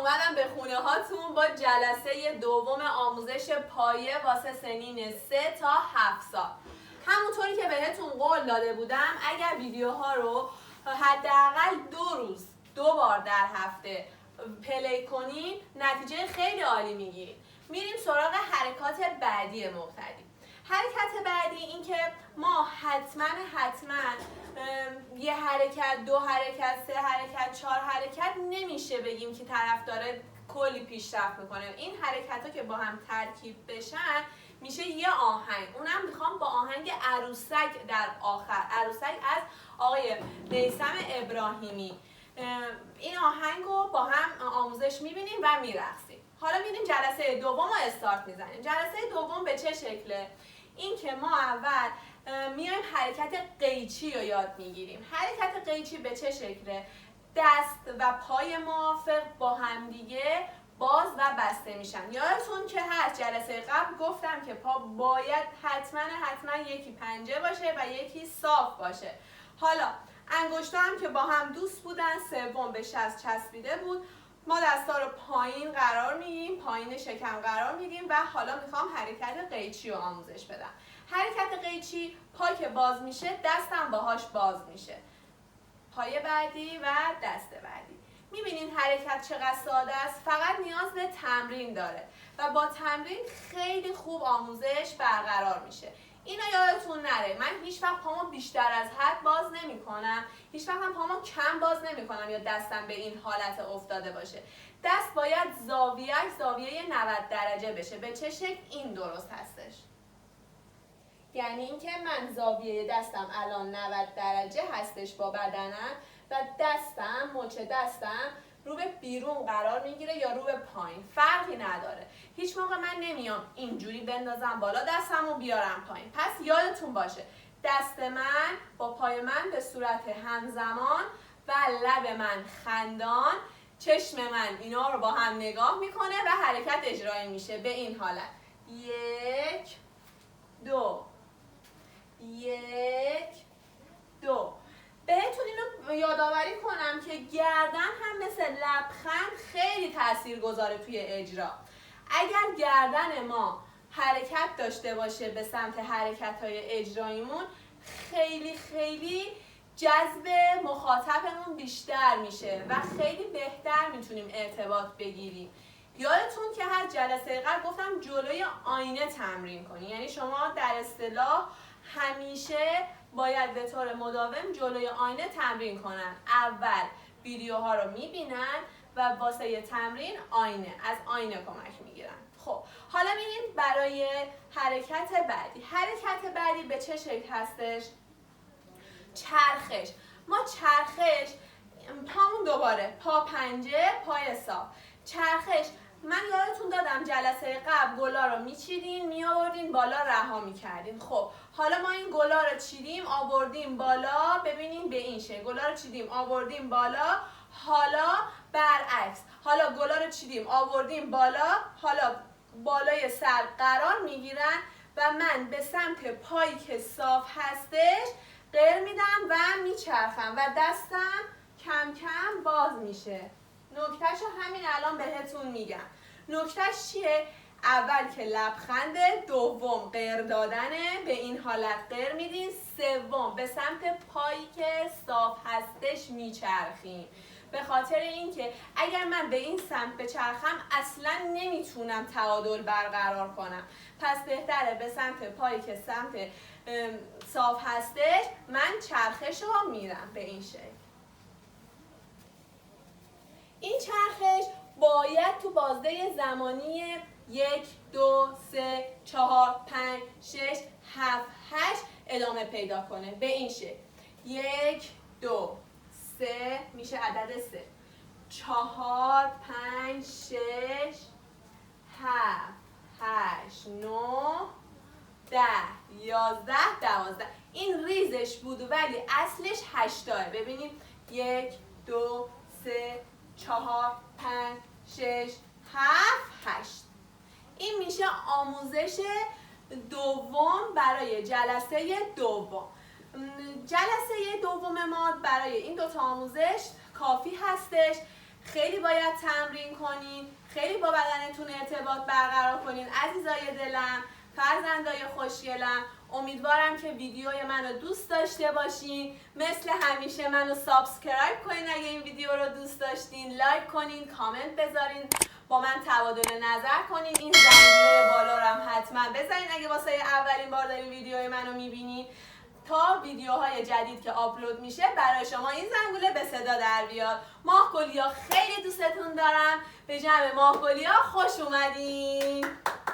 اومدم به خونه هاتون با جلسه دوم آموزش پایه واسه سنین 3 تا 7 سال. همونطوری که بهتون قول داده بودم اگر ویدیوها رو حداقل 2 روز 2 بار در هفته پلی کنین نتیجه خیلی عالی میگیریم. میریم سراغ حرکات بعدی مبتدی. حرکت بعدی این که ما حتما یه حرکت، 2 حرکت، 3 حرکت، 4 حرکت نمیشه بگیم که طرف داره کلی پیشرفت میکنه. این حرکت ها که با هم ترکیب بشن میشه یه آهنگ. اونم میخوام با آهنگ عروسک در آخر. عروسک از آقای میثم ابراهیمی. این آهنگ رو با هم آموزش میبینیم و میرقصیم. حالا میریم جلسه دوم رو استارت میزنیم. جلسه دوم به چه شکله؟ این که ما اول میایم حرکت قیچی رو یاد میگیریم. حرکت قیچی به چه شکله؟ دست و پای موافق با همدیگه باز و بسته میشن. یادتون که هر جلسه قبل گفتم که پا باید حتما یکی پنجه باشه و یکی صاف باشه. حالا انگشتا هم که با هم دوست بودن، سوم به شست چسبیده بود. ما دستا رو پایین قرار میدیم، پایین شکم قرار میدیم و حالا میخوام حرکت قیچی رو آموزش بدم. حرکت قیچی پا که باز میشه دستم باهاش باز میشه. پای بعدی و دست بعدی. میبینین حرکت چقدر ساده است؟ فقط نیاز به تمرین داره و با تمرین خیلی خوب آموزش برقرار میشه. اینو یادتون نره، من هیچ وقت پامو بیشتر از حد باز نمی کنم، هیچ وقت هم پامو کم باز نمی کنم یا دستم به این حالت افتاده باشه. دست باید زاویه 90 درجه بشه. به چه شکل؟ این درست هستش. یعنی اینکه من زاویه دستم الان 90 درجه هستش با بدنم و مچ دستم رو به بیرون قرار میگیره یا رو به پایین، فرقی نداره. هیچ موقع من نمیام اینجوری بندازم بالا دستم رو بیارم پایین. پس یادتون باشه دست من با پای من به صورت همزمان و لب من خندان، چشم من اینا رو با هم نگاه میکنه و حرکت اجرایی میشه به این حالت. 1 2 1 2. بهتون اینو یادآوری کنم که گردن هم مثل لبخند خیلی تاثیرگذاره توی اجرا. اگر گردن ما حرکت داشته باشه به سمت حرکت‌های اجراییمون خیلی جذب مخاطبمون بیشتر میشه و خیلی بهتر میتونیم ارتباط بگیریم. یادتون که هر جلسه قبل گفتم جلوی آینه تمرین کنی، یعنی شما در اصطلاح همیشه باید به طور مداوم جلوی آینه تمرین کنن. اول ویدیوها رو میبینن و واسه تمرین از آینه کمک میگیرن. خب حالا میریم برای حرکت بعدی. حرکت بعدی به چه شکل هستش؟ چرخش. ما چرخش پامون دوباره پا پنجه، پای صاف. چرخش من یادتون دادم جلسه قبل گلا رو میچیدین میآوردین بالا رها میکردین. خب حالا ما این گلا رو چیدیم آوردیم بالا، ببینین به این شکل. گلا رو چیدیم آوردیم بالا، حالا برعکس. حالا گلا رو چیدیم آوردیم بالا، حالا بالای سر قرار میگیرن و من به سمت پایی که صاف هستش غر میدم و میچرخم و دستم کم کم باز میشه. نکتهشو همین الان بهتون میگم. نکتهش چیه؟ اول که لبخنده، دوم غر دادنه، به این حالت غر میدین، سوم به سمت پایی که صاف هستش میچرخیم. به خاطر اینکه اگر من به این سمت بچرخم اصلا نمیتونم تعادل برقرار کنم. پس بهتره به سمت پایی که سمت صاف هستش من چرخش رو میرم به این شکل. این چرخش باید تو بازده زمانی 1 2 3 4 5 6 7 8 ادامه پیدا کنه به این شکل. 1 2 3 میشه عدد 3 4 5 6 7 8 9 10 11 12. این ریزش بود ولی اصلش 8 ببینید 1 2 3 4 5 6 7 8. این میشه آموزش دوم برای جلسه دوم. جلسه دوم ما برای این دوتا آموزش کافی هستش. خیلی باید تمرین کنین، خیلی با بدنتون ارتباط برقرار کنین. عزیزای دلم، فرزندای خوشگلم، امیدوارم که ویدیوی منو دوست داشته باشین. مثل همیشه منو سابسکرایب کنین اگه این ویدیو رو دوست داشتین، لایک کنین، کامنت بذارین، با من تبادل نظر کنین. این زنگوله بالا رو هم حتما بزنین اگه واسه اولین بار دارین ویدیوی منو میبینین، تا ویدیوهای جدید که آپلود میشه برای شما این زنگوله به صدا در بیاد. ماهگلیا خیلی دوستتون دارم. به جمع ماهگلیا خوش اومدین.